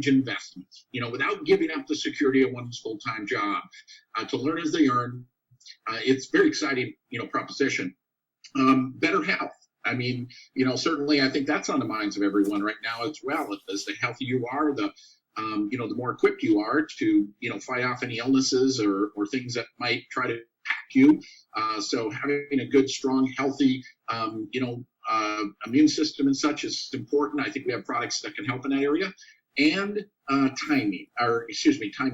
huge investment, without giving up the security of one's full-time job, to learn as they earn. It's very exciting, proposition. Better health. I mean, certainly I think that's on the minds of everyone right now as well. As the healthier you are, the more equipped you are to, fight off any illnesses or things that might try to attack you. So having a good, strong, healthy, immune system and such is important. I think we have products that can help in that area. And time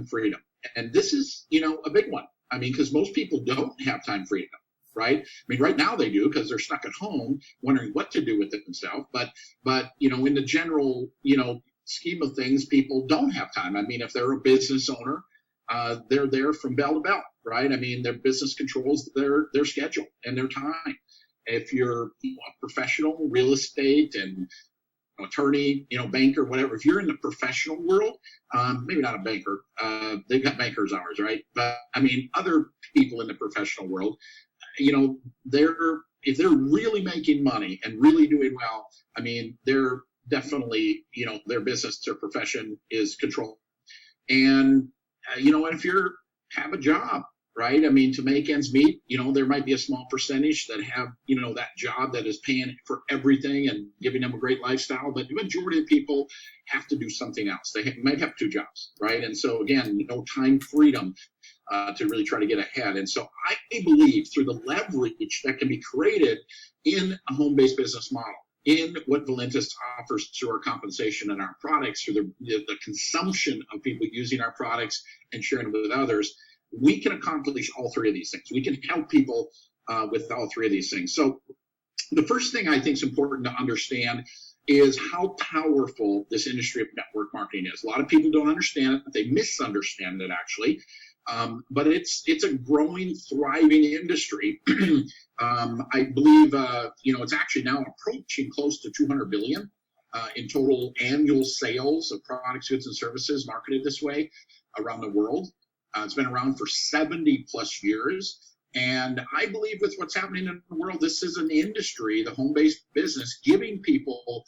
freedom. And this is, a big one. I mean, because most people don't have time freedom. Right? I mean, right now they do because they're stuck at home wondering what to do with it themselves. But in the general, scheme of things, people don't have time. I mean, if they're a business owner, they're there from bell to bell, right? I mean, their business controls their schedule and their time. If you're a professional, real estate and attorney, banker, whatever, if you're in the professional world, maybe not a banker, they've got bankers hours, right? But I mean, other people in the professional world, if they're really making money and really doing well, I mean, they're definitely, their business, their profession is controlled. And, if you have a job, right? I mean, to make ends meet, there might be a small percentage that have, that job that is paying for everything and giving them a great lifestyle. But the majority of people have to do something else. They might have two jobs, right? And so, again, time freedom to really try to get ahead. And so I believe through the leverage that can be created in a home-based business model, in what Valentis offers through our compensation and our products, through the consumption of people using our products and sharing them with others, we can accomplish all three of these things. We can help people with all three of these things. So the first thing I think is important to understand is how powerful this industry of network marketing is. A lot of people don't understand it. They misunderstand it, actually. But it's a growing, thriving industry. I believe, it's actually now approaching close to 200 billion in total annual sales of products, goods, and services marketed this way around the world. It's been around for 70 plus years. And I believe with what's happening in the world, this is an industry, the home-based business, giving people,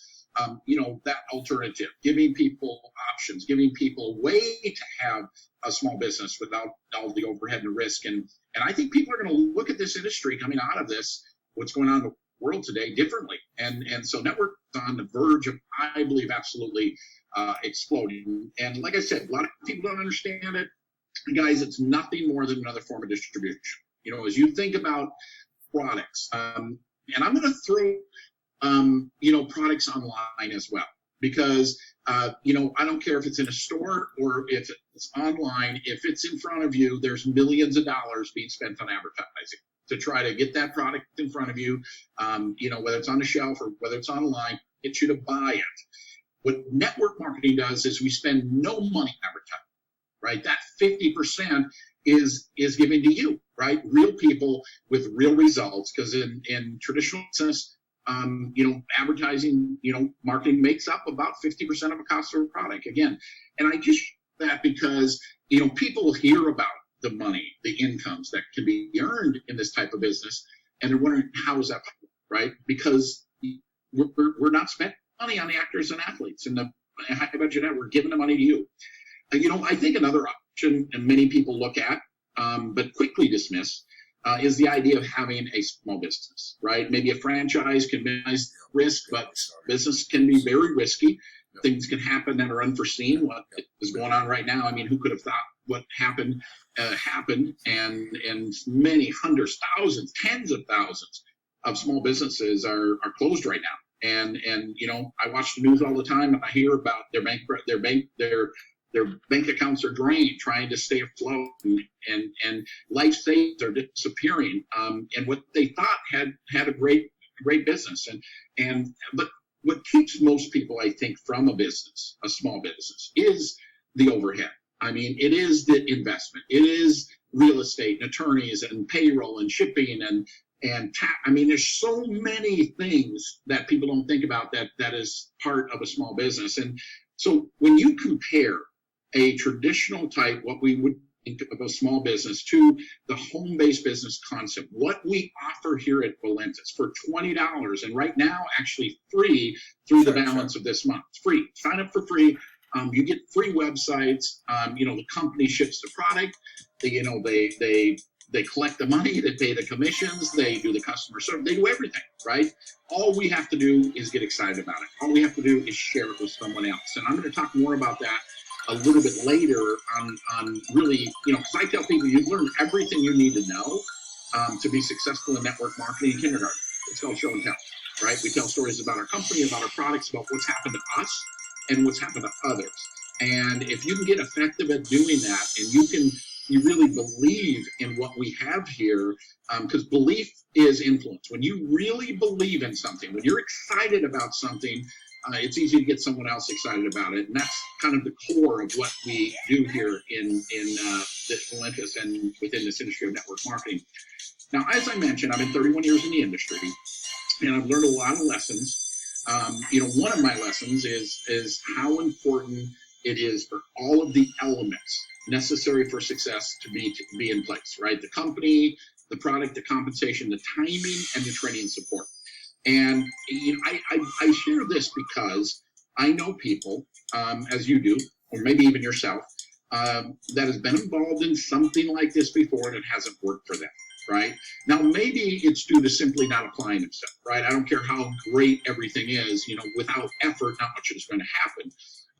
that alternative, giving people options, giving people a way to have a small business without all the overhead and risk. And I think people are going to look at this industry coming out of this, what's going on in the world today, differently. And so network is on the verge of, I believe, absolutely exploding. And like I said, a lot of people don't understand it. Guys, it's nothing more than another form of distribution. As you think about products, and I'm going to throw, products online as well, because, I don't care if it's in a store or if it's online. If it's in front of you, there's millions of dollars being spent on advertising to try to get that product in front of you, whether it's on the shelf or whether it's online, get you to buy it. What network marketing does is we spend no money advertising, right? That 50% is given to you, right? Real people with real results, because in traditional business, advertising, marketing makes up about 50% of a cost of a product. Again, and I just that because, people hear about the money, the incomes that can be earned in this type of business, and they're wondering, how is that possible, right? Because we're not spending money on the actors and athletes and the high budget ad. We're giving the money to you. I think another option, and many people look at, but quickly dismiss, is the idea of having a small business, right? Maybe a franchise can minimize risk, but business can be very risky. Things can happen that are unforeseen. What is going on right now? I mean, who could have thought what happened, and many hundreds, thousands, tens of thousands of small businesses are closed right now. And I watch the news all the time, and I hear about their bank accounts are drained, trying to stay afloat, and life savings are disappearing. And what they thought had a great business, but what keeps most people, I think, from a business, a small business, is the overhead. I mean, it is the investment, it is real estate and attorneys and payroll and shipping and tax. I mean, there's so many things that people don't think about that is part of a small business. And so when you compare a traditional type, what we would think of a small business, to the home-based business concept, what we offer here at Valentis for $20, and right now actually free through the balance of this month. Free. Sign up for free. You get free websites. The company ships the product. They collect the money. They pay the commissions. They do the customer service. They do everything, right? All we have to do is get excited about it. All we have to do is share it with someone else. And I'm going to talk more about that a little bit later on really, because I tell people you learn everything you need to know to be successful in network marketing in kindergarten. It's called show and tell, right? We tell stories about our company, about our products, about what's happened to us and what's happened to others. And if you can get effective at doing that, and you really believe in what we have here, because belief is influence. When you really believe in something, when you're excited about something, it's easy to get someone else excited about it. And that's kind of the core of what we do here in Valentis and within this industry of network marketing. Now, as I mentioned, I've been 31 years in the industry, and I've learned a lot of lessons. One of my lessons is how important it is for all of the elements necessary for success to be in place, right? The company, the product, the compensation, the timing, and the training and support. And I share this because I know people, as you do, or maybe even yourself, that has been involved in something like this before and it hasn't worked for them, right? Now, maybe it's due to simply not applying themselves, right? I don't care how great everything is, without effort, not much is going to happen.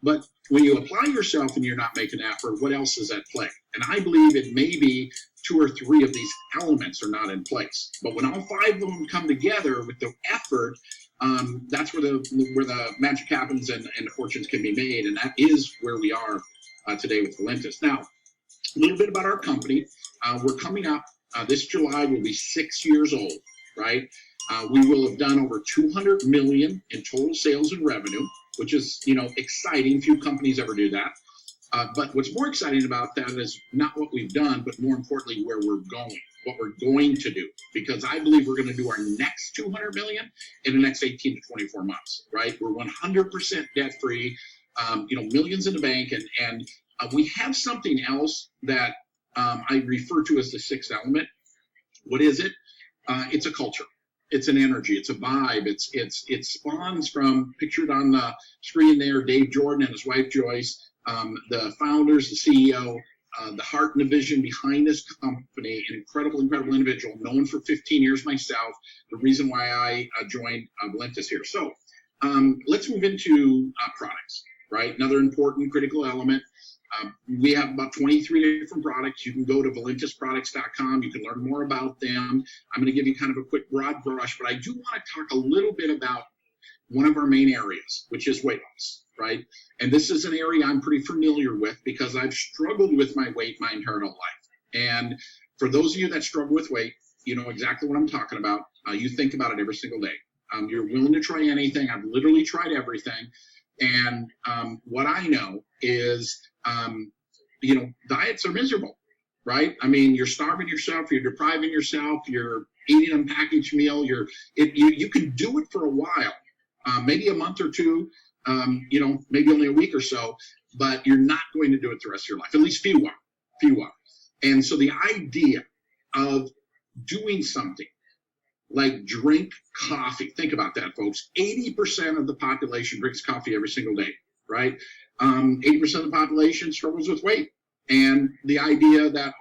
But when you apply yourself and you're not making an effort, what else is at play? And I believe it may be 2 or 3 of these elements are not in place. But when all 5 of them come together with the effort, that's where the magic happens and the fortunes can be made. And that is where we are today with Valentis. Now, a little bit about our company. We're coming up this July. Will be 6 years old, right? We will have done over 200 million in total sales and revenue, which is, exciting. Few companies ever do that. But what's more exciting about that is not what we've done, but more importantly, where we're going, what we're going to do. Because I believe we're going to do our next 200 million in the next 18 to 24 months, right? We're 100% debt free, millions in the bank. And we have something else that I refer to as the 6th element. What is it? It's a culture. It's an energy. It's a vibe. It spawns from, pictured on the screen there, Dave Jordan and his wife Joyce, the founders, the CEO, the heart and the vision behind this company. An incredible individual, known for 15 years myself. The reason why I joined Valentis here. So let's move into products, right? Another important critical element. We have about 23 different products. You can go to valentisproducts.com. You can learn more about them. I'm going to give you kind of a quick broad brush, but I do want to talk a little bit about one of our main areas, which is weight loss, right? And this is an area I'm pretty familiar with because I've struggled with my weight my entire life. And for those of you that struggle with weight, you know exactly what I'm talking about. You think about it every single day. You're willing to try anything. I've literally tried everything. And what I know is, diets are miserable, right? I mean, you're starving yourself, you're depriving yourself, you're eating a packaged meal. You can do it for a while, maybe a month or two, maybe only a week or so, but you're not going to do it the rest of your life. At least few are. And so the idea of doing something like drink coffee, think about that, folks. 80% of the population drinks coffee every single day, right? 80% of the population struggles with weight. And the idea that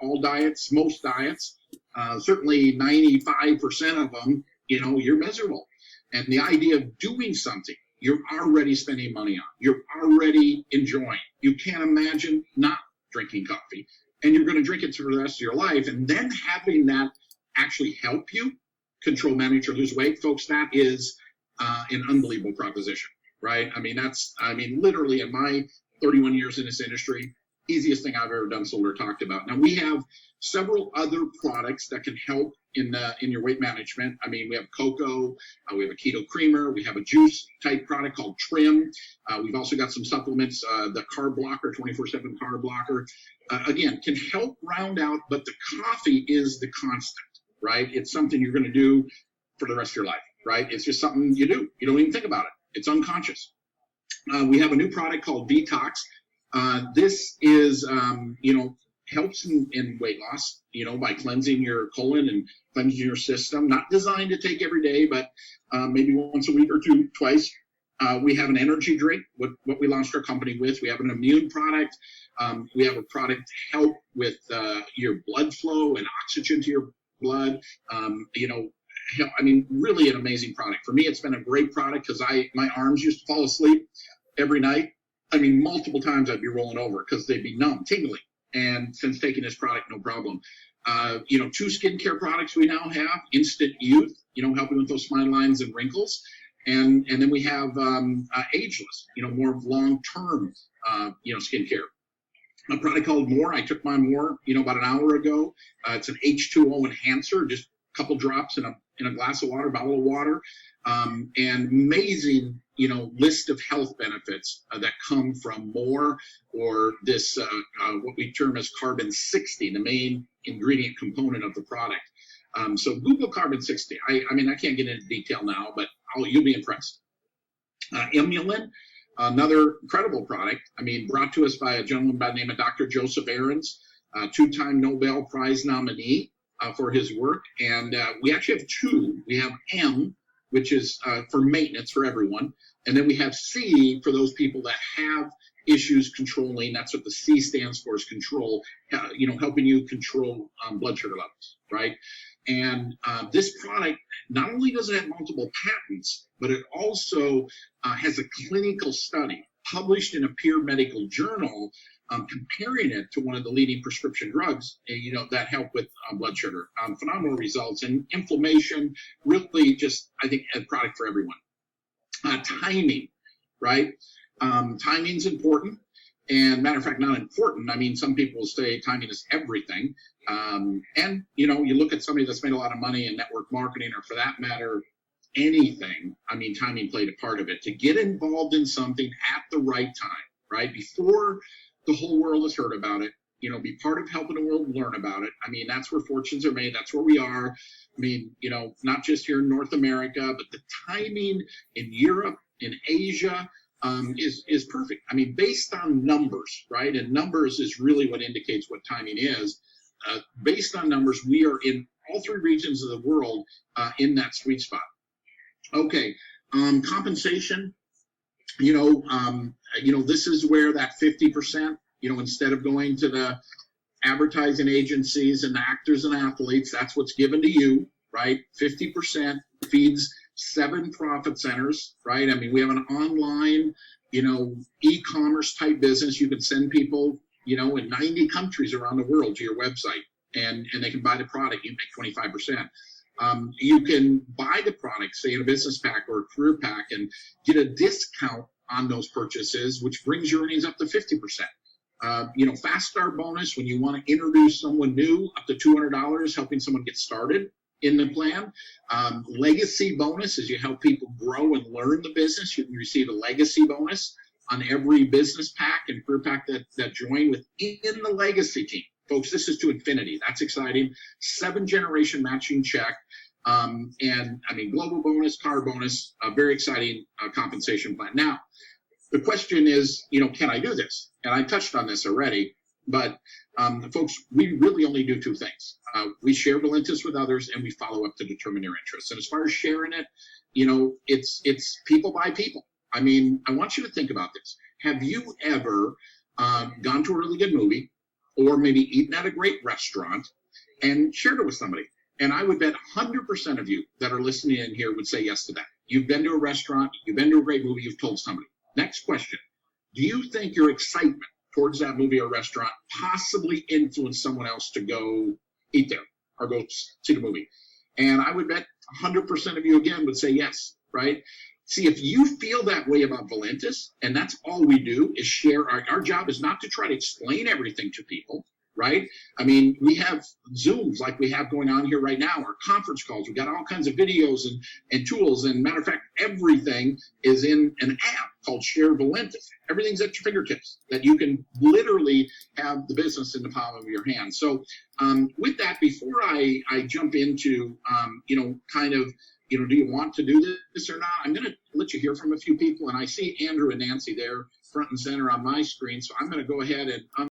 most diets, certainly 95% of them, you're miserable. And the idea of doing something you're already spending money on, you're already enjoying. You can't imagine not drinking coffee. And you're going to drink it for the rest of your life. And then having that actually help you control, manage, or lose weight, folks, that is an unbelievable proposition, right? Literally in my 31 years in this industry, easiest thing I've ever done, sold, or talked about. Now, we have several other products that can help in your weight management. We have cocoa, we have a keto creamer, we have a juice type product called Trim. We've also got some supplements, the carb blocker, 24/7 carb blocker, again, can help round out, but the coffee is the constant, right? It's something you're going to do for the rest of your life, right? It's just something you do. You don't even think about it. It's unconscious. We have a new product called Detox. This is, helps in weight loss, by cleansing your colon and cleansing your system. Not designed to take every day, but maybe once a week or twice. We have an energy drink, what we launched our company with. We have an immune product. We have a product to help with your blood flow and oxygen to your blood. I mean, really an amazing product. For me, it's been a great product because my arms used to fall asleep every night. I mean, multiple times I'd be rolling over because they'd be numb, tingling. And since taking this product, no problem. 2 skincare products we now have: Instant Youth, helping with those fine lines and wrinkles. And then we have Ageless, more long-term, skincare. A product called More. I took mine More, about an hour ago. It's an H2O enhancer, just a couple drops in a glass of water, bottle of water, and amazing, list of health benefits that come from More, or this what we term as carbon 60, the main ingredient component of the product. So Google carbon 60. I mean, I can't get into detail now, but you'll be impressed. Emulin, another incredible product. I mean, brought to us by a gentleman by the name of Dr. Joseph Aarons, 2-time Nobel Prize nominee for his work. And we actually have 2. We have M, which is for maintenance for everyone. And then we have C for those people that have issues controlling. That's what the C stands for, is control, helping you control blood sugar levels, right? And this product, not only does it have multiple patents, but it also has a clinical study published in a peer medical journal comparing it to one of the leading prescription drugs, that help with blood sugar. Phenomenal results. And inflammation, really just, I think, a product for everyone. Timing, right? Timing's important. And matter of fact, not important. I mean, some people say timing is everything. And, you look at somebody that's made a lot of money in network marketing, or for that matter, anything. I mean, timing played a part of it. To get involved in something at the right time, right? Before the whole world has heard about it, be part of helping the world learn about it. I mean, that's where fortunes are made. That's where we are. I mean, not just here in North America, but the timing in Europe, in Asia, is perfect. I mean, based on numbers, right? And numbers is really what indicates what timing is. Based on numbers, we are in all 3 regions of the world in that sweet spot. Okay, compensation. This is where that 50%, instead of going to the advertising agencies and the actors and athletes, that's what's given to you, right? 50% feeds 7 profit centers, right? I mean, we have an online, e-commerce type business. You can send people, in 90 countries around the world to your website, and they can buy the product. You make 25%. You can buy the product, say in a business pack or a career pack, and get a discount on those purchases, which brings your earnings up to 50%. Fast start bonus, when you want to introduce someone new, up to $200, helping someone get started in the plan. Legacy bonus, as you help people grow and learn the business, you can receive a legacy bonus on every business pack and career pack that join within the legacy team. Folks, this is to infinity. That's exciting. 7-generation matching check. And I mean, global bonus, car bonus, a very exciting compensation plan. Now, the question is, can I do this? And I touched on this already, but folks, we really only do 2 things. We share Valentis with others, and we follow up to determine their interests. And as far as sharing it, it's people by people. I mean, I want you to think about this. Have you ever gone to a really good movie, or maybe eaten at a great restaurant and shared it with somebody? And I would bet 100% of you that are listening in here would say yes to that. You've been to a restaurant, you've been to a great movie, you've told somebody. Next question. Do you think your excitement towards that movie or restaurant possibly influenced someone else to go eat there or go see the movie? And I would bet 100% of you again would say yes, right? See, if you feel that way about Valentis, and that's all we do is share, our job is not to try to explain everything to people, right? I mean, we have Zooms like we have going on here right now, or conference calls. We've got all kinds of videos and tools. And matter of fact, everything is in an app called Share Valentis. Everything's at your fingertips, that you can literally have the business in the palm of your hand. So with that, before I jump into, do you want to do this or not? I'm going to let you hear from a few people. And I see Andrew and Nancy there front and center on my screen. So I'm going to go ahead and